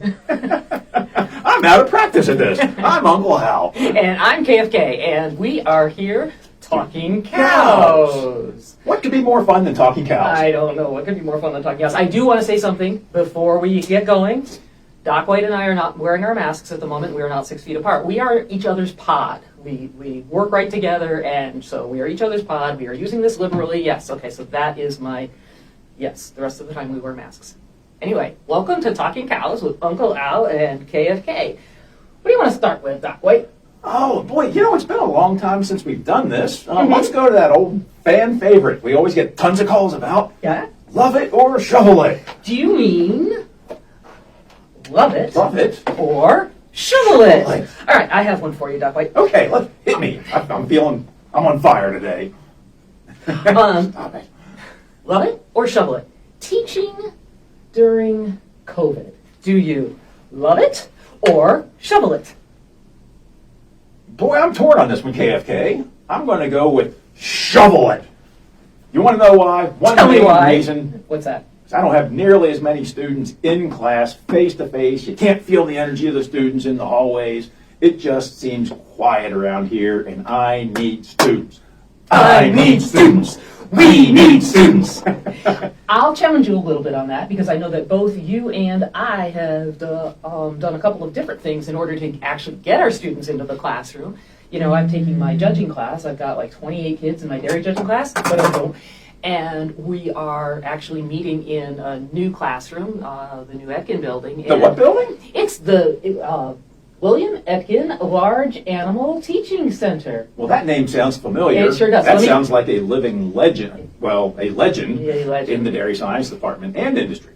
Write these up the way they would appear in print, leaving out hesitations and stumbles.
I'm out of practice at this. I'm Uncle Al. And I'm KFK, and we are here talking cows. What could be more fun than talking cows? I don't know what could be more fun than talking cows. I do want to say something before we get going. Doc White and I are not wearing our masks at the moment. We are not 6 feet apart. We are each other's pod. We work right together, and so we are each other's pod. We are using this liberally. Yes, okay, so that is my... Yes, the rest of the time we wear masks. Anyway, welcome to Talking Cows with Uncle Al and KFK. What do you want to start with, Doc White? Oh, boy, it's been a long time since we've done this. Let's go to that old fan favorite we always get tons of calls about. Yeah? Love it or shovel it? Do you mean love it? Love it. Or shovel it? Shovel it. All right, I have one for you, Doc White. Okay, hit me. I'm on fire today. Stop it. Love it or shovel it? Teaching during COVID. Do you love it or shovel it? Boy, I'm torn on this one, KFK. I'm going to go with shovel it. You want to know why? One Tell me main why. reason. What's that? Is I don't have nearly as many students in class, face to face. You can't feel the energy of the students in the hallways. It just seems quiet around here, and I need students. I need students. We need students. I'll challenge you a little bit on that because I know that both you and I have done a couple of different things in order to actually get our students into the classroom. You know, I'm taking my judging class. I've got like 28 kids in my dairy judging class, and we are actually meeting in a new classroom, the new Etkin building. The what building? It's the William Etkin Large Animal Teaching Center. Well, that name sounds familiar. It sure does. That sounds like a living legend. Well, a legend, legend in the dairy science department and industry.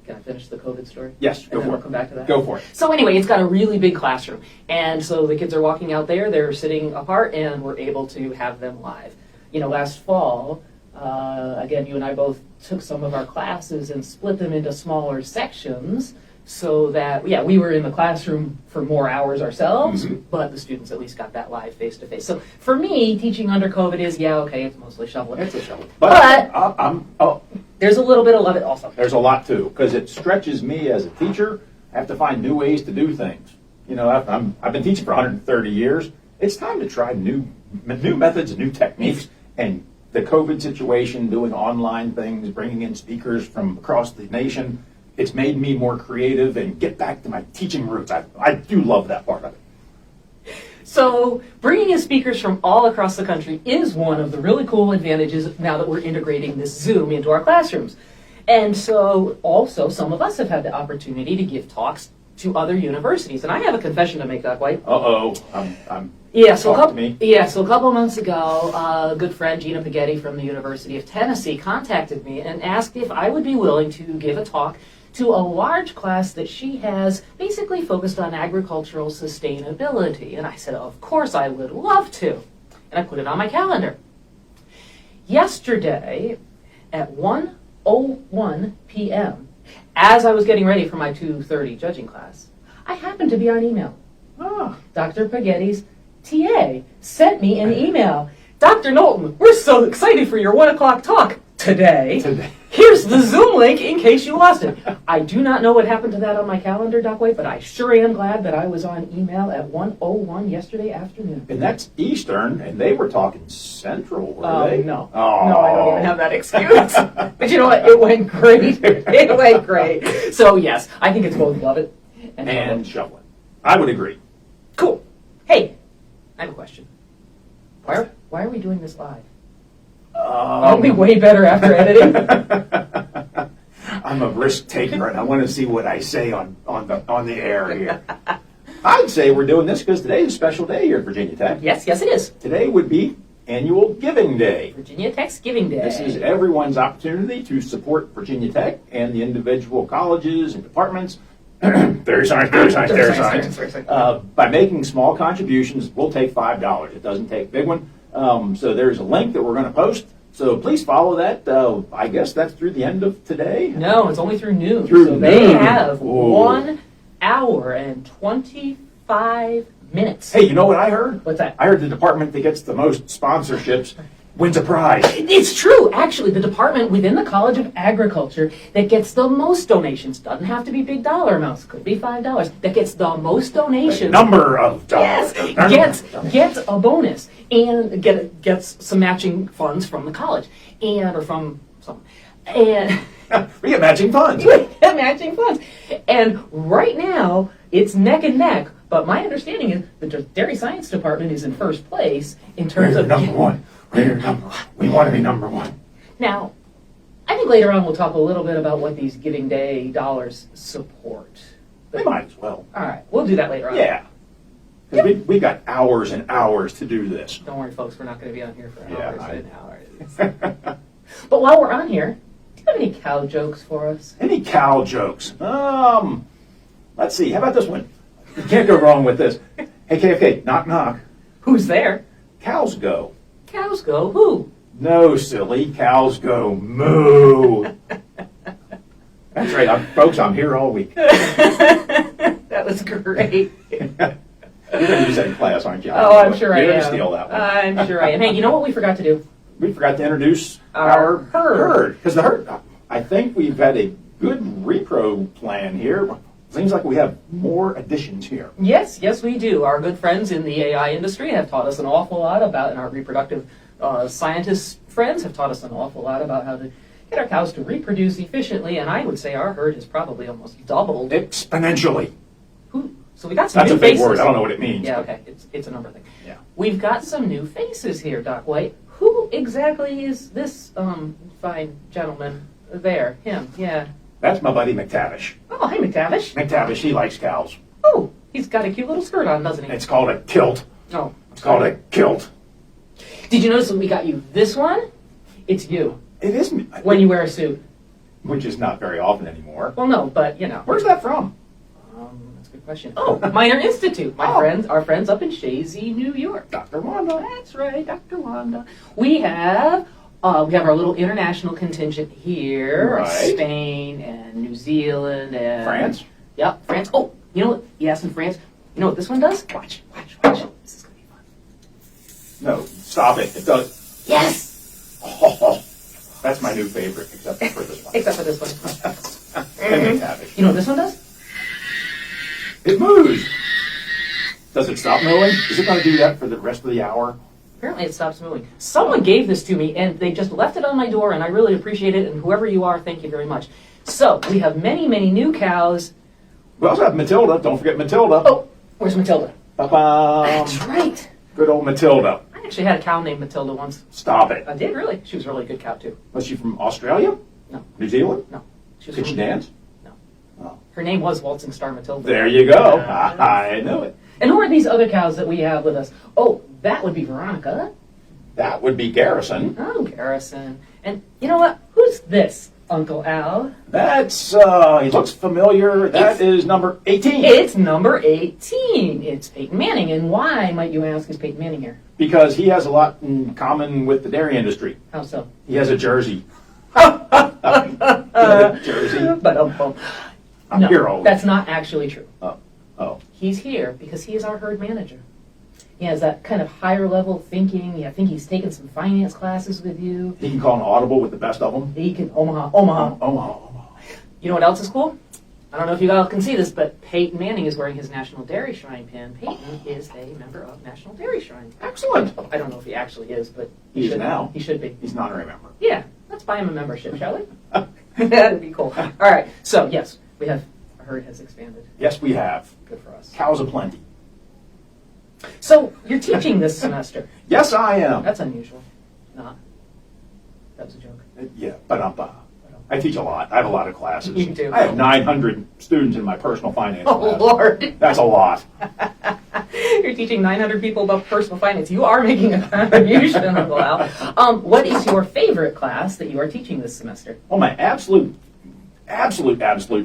Can I finish the COVID story? Yes, go and then for we'll it. Come back to that. Go for it. So anyway, it's got a really big classroom. And so the kids are walking out there, they're sitting apart, and we're able to have them live. You know, last fall, again, you and I both took some of our classes and split them into smaller sections so that, we were in the classroom for more hours ourselves, but the students at least got that live face-to-face. So for me, teaching under COVID is, it's mostly shoveling. It's a shovel. But there's a little bit of love it also. There's a lot, too, because it stretches me as a teacher. I have to find new ways to do things. You know, I've been teaching for 130 years. It's time to try new methods and new techniques. And the COVID situation, doing online things, bringing in speakers from across the nation, it's made me more creative and get back to my teaching roots. I do love that part of it. So bringing in speakers from all across the country is one of the really cool advantages now that we're integrating this Zoom into our classrooms. And so also some of us have had the opportunity to give talks to other universities. And I have a confession to make, Doc White. So a couple of months ago, a good friend, Gina Paghetti from the University of Tennessee, contacted me and asked if I would be willing to give a talk to a large class that she has basically focused on agricultural sustainability. And I said, of course I would love to. And I put it on my calendar. Yesterday at 1:01 p.m., as I was getting ready for my 2:30 judging class, I happened to be on email. Dr. Paghetti's TA sent me an email. Dr. Knowlton, we're so excited for your 1 o'clock talk today. Here's the Zoom link in case you lost it. I do not know what happened to that on my calendar, Doc White, but I sure am glad that I was on email at 1:01 yesterday afternoon. And that's Eastern, and they were talking Central, were they? No. Oh. No, I don't even have that excuse. But you know what? It went great. It went great. So, yes, I think it's both love it and shovel it. I would agree. Cool. Hey, I have a question. Why are we doing this live? I'll be way better after editing. I'm a risk taker, and I want to see what I say on the air here. I'd say we're doing this because today is a special day here at Virginia Tech. Yes, it is. Today would be Annual Giving Day. Virginia Tech's Giving Day. This is everyone's opportunity to support Virginia Tech and the individual colleges and departments. Very sorry. By making small contributions, we'll take $5. It doesn't take a big one. So there's a link that we're going to post. So please follow that. I guess that's through the end of today? No, it's only through noon. They have 1 hour and 25 minutes. Hey, you know what I heard? What's that? I heard the department that gets the most sponsorships wins a prize. It's true. Actually, the department within the College of Agriculture that gets the most donations, doesn't have to be big dollar amounts, could be $5, that gets the most donations. Number of dollars. Yes, gets a bonus and gets some matching funds from the college or from some. And we get matching funds. matching funds. And right now, it's neck and neck. But my understanding is the Dairy Science Department is in first place in terms of number one. We're number one. We want to be number one. Now, I think later on we'll talk a little bit about what these Giving Day dollars support. We might as well. All right, we'll do that later on. Yeah. Because we got hours and hours to do this. Don't worry, folks, we're not going to be on here for hours and hours. But while we're on here, do you have any cow jokes for us? Any cow jokes? Let's see. How about this one? You can't go wrong with this. Hey, KFK, knock, knock. Who's there? Cows go. Cows go who? No, silly. Cows go moo. That's right. Folks, I'm here all week. That was great. You're going to use that in class, aren't you? Oh, I'm sure I am. You're going to steal that one. I'm sure I am. Hey, you know what we forgot to do? We forgot to introduce Our herd. Because the herd, I think we've had a good repro plan here. Seems like we have more additions here. Yes, we do. Our good friends in the AI industry have taught us an awful lot about, and our reproductive scientist friends have taught us an awful lot about how to get our cows to reproduce efficiently, and I would say our herd has probably almost doubled. Exponentially. So we got some That's new a big faces. word. I don't know what it means. Yeah, okay. It's a number thing. Yeah. We've got some new faces here, Doc White. Who exactly is this fine gentleman there? Him, yeah. That's my buddy McTavish. Oh, hey, McTavish. McTavish, he likes cows. Oh, he's got a cute little skirt on, doesn't he? It's called a kilt. Oh. It's called a kilt. Did you notice when we got you this one? It's you. It is. When you wear a suit. Which is not very often anymore. Well, no, but, you know. Where's that from? That's a good question. Oh, Minor Institute. Our friends up in Shazy, New York. Dr. Wanda. That's right, Dr. Wanda. We have our little international contingent here. Right. Spain and New Zealand and... France? Yep, France. Oh, you know what? Yes, in France. You know what this one does? Watch. This is going to be fun. No, stop it. It does. Yes! Oh, that's my new favorite, except for this one. Except for this one. And McTavish. You know what this one does? It moves. Does it stop moving? Is it going to do that for the rest of the hour? Apparently it stops moving. Someone gave this to me, and they just left it on my door, and I really appreciate it, and whoever you are, thank you very much. So, we have many, many new cows. We also have Matilda. Don't forget Matilda. Oh, where's Matilda? Ba-bam. That's right. Good old Matilda. I actually had a cow named Matilda once. Stop it. I did, really. She was a really good cow, too. Was she from Australia? No. New Zealand? No. She was Could she from- dance? No. Oh. Her name was Waltzing Star Matilda. There you go. I knew it. And who are these other cows that we have with us? Oh, that would be Veronica. That would be Garrison. Oh, Garrison. And you know what? Who's this, Uncle Al? That's, he looks familiar. That is number 18. It's number 18. It's Peyton Manning. And why, might you ask, is Peyton Manning here? Because he has a lot in common with the dairy industry. How so? He has a jersey. Jersey. But I'm here all that's not actually true. Oh. He's here because he is our herd manager. He has that kind of higher level thinking. I think he's taken some finance classes with you. He can call an audible with the best of them. He can Omaha. Omaha. You know what else is cool? I don't know if you all can see this, but Peyton Manning is wearing his National Dairy Shrine pin. Peyton is a member of National Dairy Shrine. Excellent. I don't know if he actually is, but He is should now. He should be. He's not a member. Yeah, let's buy him a membership, shall we? That'd be cool. All right, so yes, we have, our herd has expanded. Yes, we have. Good for us. Cows aplenty. So you're teaching this semester. Yes, I am. That's unusual. Not. That was a joke. Yeah, but I teach a lot. I have a lot of classes. You do. I have 900 students in my personal finance Oh, class. Lord. That's a lot. You're teaching 900 people about personal finance. You are making a contribution, Uncle Al. What is your favorite class that you are teaching this semester? Well, my absolute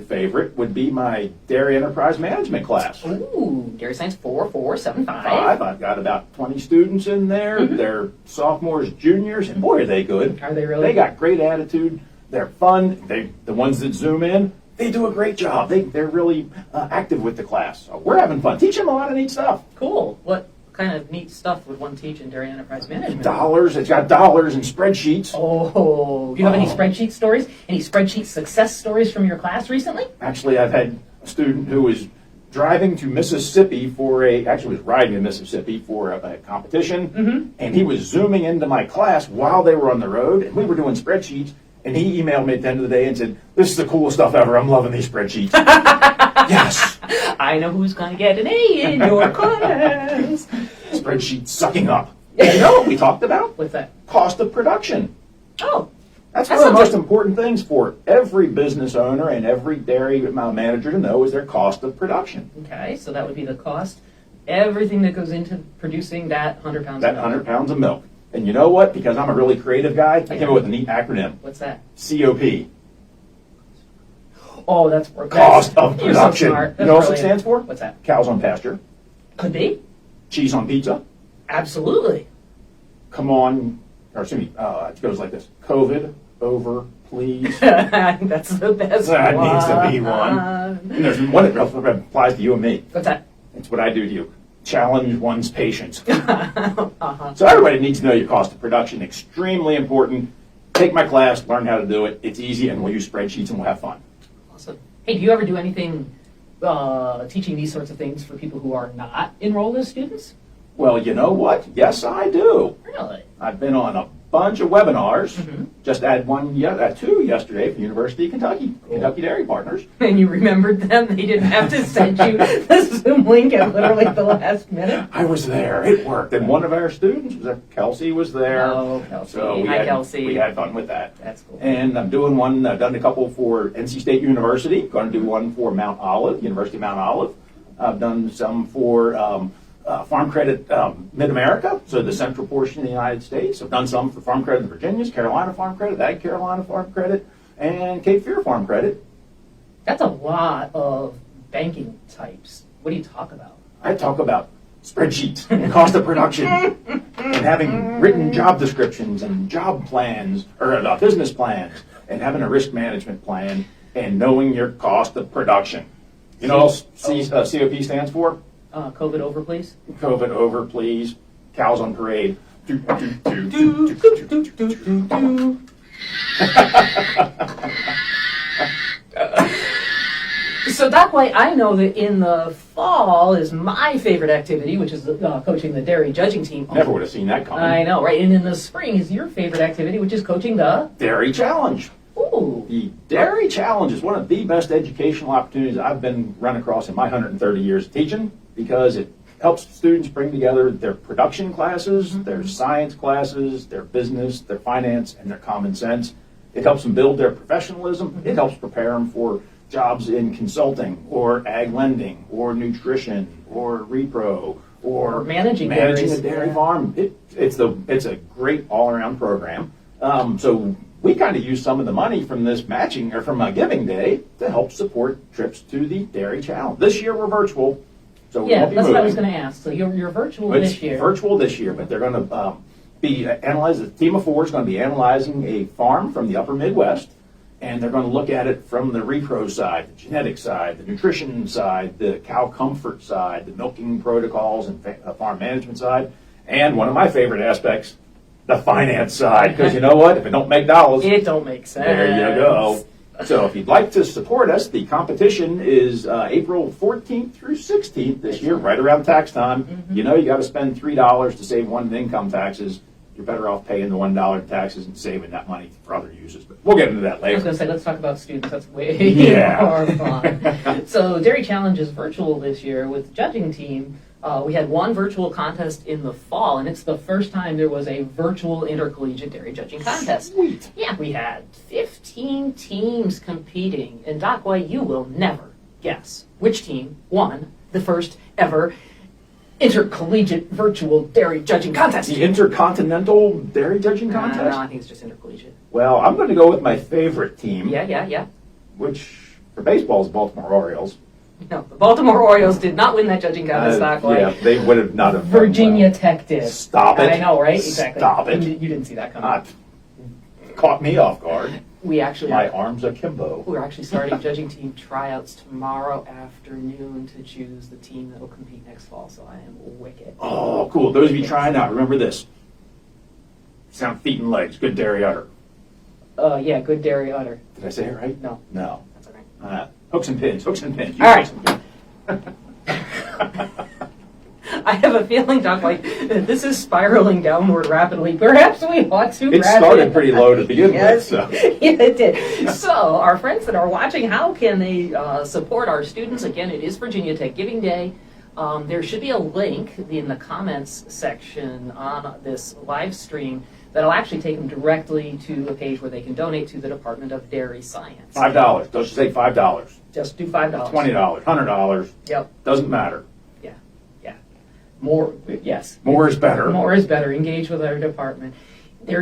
favorite would be my dairy enterprise management class. Ooh, Dairy Science 4475. I've got about 20 students in there. They're sophomores, juniors, and boy, are they good. Are they really? They got great attitude. They're fun. The ones that zoom in, they do a great job. They're really active with the class. So we're having fun. Teach them a lot of neat stuff. Cool. What kind of neat stuff would one teach in dairy enterprise management? Dollars. It's got dollars and spreadsheets. Oh, do you have any spreadsheet stories? Any spreadsheet success stories from your class recently? Actually, I've had a student who was driving to Mississippi was riding to Mississippi for a competition, and he was zooming into my class while they were on the road, and we were doing spreadsheets, and he emailed me at the end of the day and said, "This is the coolest stuff ever. I'm loving these spreadsheets." Yes. I know who's going to get an A in your class. Spreadsheet sucking up. You know what we talked about? What's that? Cost of production. Oh. That's one of the most important things for every business owner and every dairy manager to know is their cost of production. Okay, so that would be the cost, everything that goes into producing that 100 pounds of milk. 100 pounds of milk. And you know what? Because I'm a really creative guy, I came up with a neat acronym. What's that? COP. Oh, that's Cost of production. You're so smart. You know what it stands for? What's that? Cows on pasture. Could be. Cheese on pizza. Absolutely. Come on, or excuse me, it goes like this. COVID over, please. That's the best That one. needs to be one. And there's one that applies to you and me. What's that? It's what I do to you. Challenge one's patience. Uh-huh. So everybody needs to know your cost of production. Extremely important. Take my class, learn how to do it. It's easy, and we'll use spreadsheets, and we'll have fun. Awesome. Hey, do you ever do anything teaching these sorts of things for people who are not enrolled as students? Well, you know what? Yes, I do. Really? I've been on a bunch of webinars. Just had two yesterday for University of Kentucky, Kentucky Dairy Partners. And you remembered them? They didn't have to send you the Zoom link at literally the last minute? I was there. It worked. And one of our students was there. Kelsey was there. Oh, Kelsey. So Kelsey. We had fun with that. That's cool. And I'm doing one, I've done a couple for NC State University. Going to do one for Mount Olive, University of Mount Olive. I've done some for Farm Credit Mid-America, so the central portion of the United States. I've done some for Farm Credit in Virginia's, Carolina Farm Credit, Ag Carolina Farm Credit, and Cape Fear Farm Credit. That's a lot of banking types. What do you talk about? I talk about spreadsheets and cost of production and having written job descriptions and job plans, or business plans, and having a risk management plan and knowing your cost of production. You know what COP stands for? COVID over, please. COVID over, please. Cows on parade. So that way I know that in the fall is my favorite activity, which is coaching the dairy judging team. Never would have seen that coming. I know, right? And in the spring is your favorite activity, which is coaching the Dairy Challenge. Ooh. The Dairy Challenge is one of the best educational opportunities I've been run across in my 130 years of teaching, because it helps students bring together their production classes, their science classes, their business, their finance, and their common sense. It helps them build their professionalism. It helps prepare them for jobs in consulting or ag lending or nutrition or repro or managing a dairy farm. It's a great all-around program. So we kind of use some of the money from this matching or from a giving day to help support trips to the Dairy Challenge. This year we're virtual, so we won't be that's moving. what I was going to ask. So you're virtual this year. It's virtual this year, but they're going to be analyzing. The team of four is going to be analyzing a farm from the upper Midwest, and they're going to look at it from the repro side, the genetic side, the nutrition side, the cow comfort side, the milking protocols and farm management side, and one of my favorite aspects, the finance side, because you know what? If it don't make dollars, it don't make sense. There you go. So if you'd like to support us, the competition is April 14th through 16th this year, right around tax time. You know you got to spend $3 to save one in income taxes. You're better off paying the $1 in taxes and saving that money for other uses. But we'll get into that I later. was going to say, let's talk about students. That's way Yeah. more fun. So Dairy Challenge is virtual this year with the judging team. We had one virtual contest in the fall, and it's the first time there was a virtual intercollegiate dairy judging contest. Sweet. Yeah, we had 15 teams competing, and Doc White, you will never guess which team won the first ever intercollegiate virtual dairy judging contest. The Intercontinental Dairy Judging Contest? No, I think it's just intercollegiate. Well, I'm going to go with my favorite team, Yeah. which for baseball is the Baltimore Orioles. No, the Baltimore Orioles did not win that judging contest, Doc White. Yeah, they would have not have done Virginia well. Tech did. Stop it. I know, right? Exactly. Stop it. You didn't see that coming. Caught me off guard. We actually My arms akimbo. We're actually starting judging team tryouts tomorrow afternoon to choose the team that will compete next fall, so I am wicked. Oh, cool. Those of you trying out, remember this. Sound feet and legs, good dairy udder. Yeah, good dairy udder. Did I say it right? No. No. That's all right. Hooks and pins, hooks and pins. All right. Hooks and pins. I have a feeling, Doc, like this is spiraling downward rapidly. Perhaps we ought to. It started pretty low to begin with. So. Yeah, it did. So, our friends that are watching, how can they support our students? Again, it is Virginia Tech Giving Day. There should be a link in the comments section on this live stream that'll actually take them directly to a page where they can donate to the Department of Dairy Science. $5. Don't you say $5? Just do $5. $20, $100. Yep. Doesn't matter. More, yes. More is better. More is better. Engage with our department. There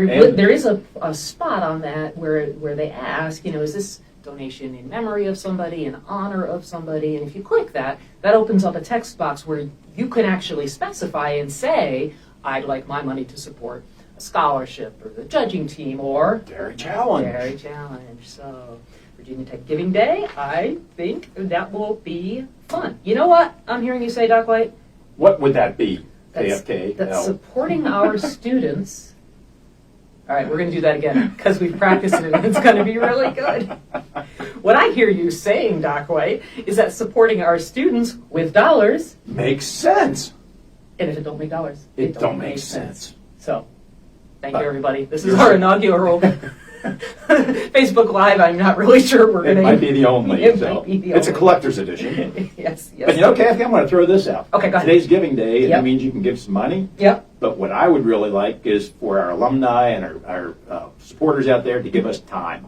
is a spot on that where they ask, is this donation in memory of somebody, in honor of somebody? And if you click that, that opens up a text box where you can actually specify and say, I'd like my money to support a scholarship or the judging team or Dairy Challenge. Dairy Challenge. So, Virginia Tech Giving Day, I think that will be fun. You know what I'm hearing you say, Doc White? What would that be? KFK? That's No. supporting our students. All right, we're going to do that again because we've practiced it and it's going to be really good. What I hear you saying, Doc White, is that supporting our students with dollars. Makes sense. And if it don't make dollars, It don't make sense. So, thank you, everybody. This is our inaugural Facebook Live. I'm not really sure we're going It to. might be the only. It So. might be the It's a only. collector's edition. Yes. But KFK, I'm going to throw this out. Okay, go ahead. Today's Giving Day, and Yep. that means you can give some money. Yep. But what I would really like is for our alumni and our supporters out there to give us time.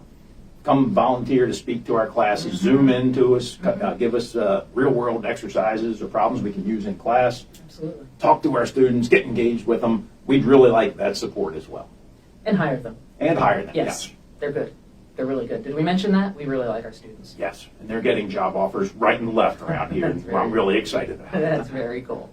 Come volunteer to speak to our classes, Zoom in to us, give us real-world exercises or problems we can use in class. Absolutely. Talk to our students, get engaged with them. We'd really like that support as well. And hire them. And hire them, Yes. They're good. They're really good. Did we mention that? We really like our students. Yes, and they're getting job offers right and left around here. That's I'm really excited about That's it. very cool.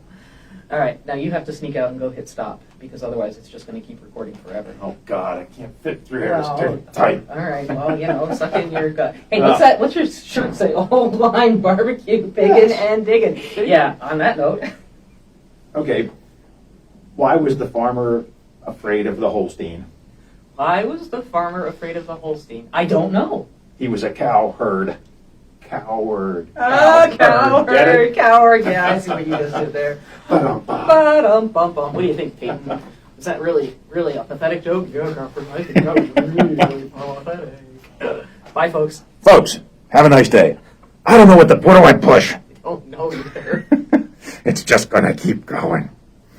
All right, now you have to sneak out and go hit stop because otherwise it's just going to keep recording forever. Oh, God, I can't fit through here. It's Well, too tight. All right, well, suck in your gut. Hey, what's your shirt say? Old line barbecue, biggin' Yes. and diggin'. Yeah, on that note. Okay, why was the farmer afraid of the Holstein? Why was the farmer afraid of the Holstein? I don't know. He was a cowherd. Coward. Coward. Yeah, I see what you just did there. Ba-dum-bum-bum. What do you think, Peyton? Was that really a pathetic joke? Yeah, Crawford, I think that was really pathetic. Bye, folks. Folks, have a nice day. I don't know what do I push? Oh, no, either. It's just gonna keep going.